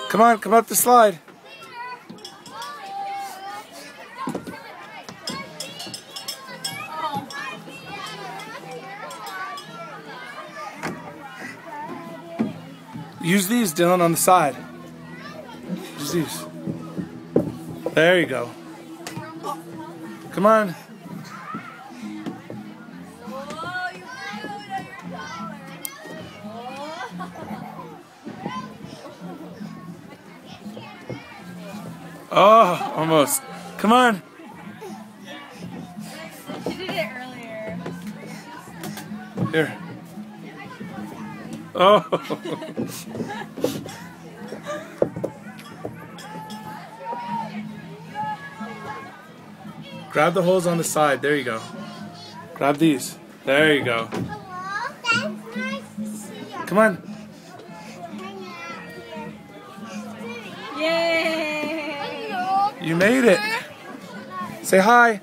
Come on, come up the slide. Use these, Dylan, on the side. Use these. There you go. Come on. Oh, almost. Come on. She did it earlier. Here. Oh. Grab the holes on the side. There you go. Grab these. There you go. Hello, that's nice to see you. Come on. Yay! You made it. Say hi.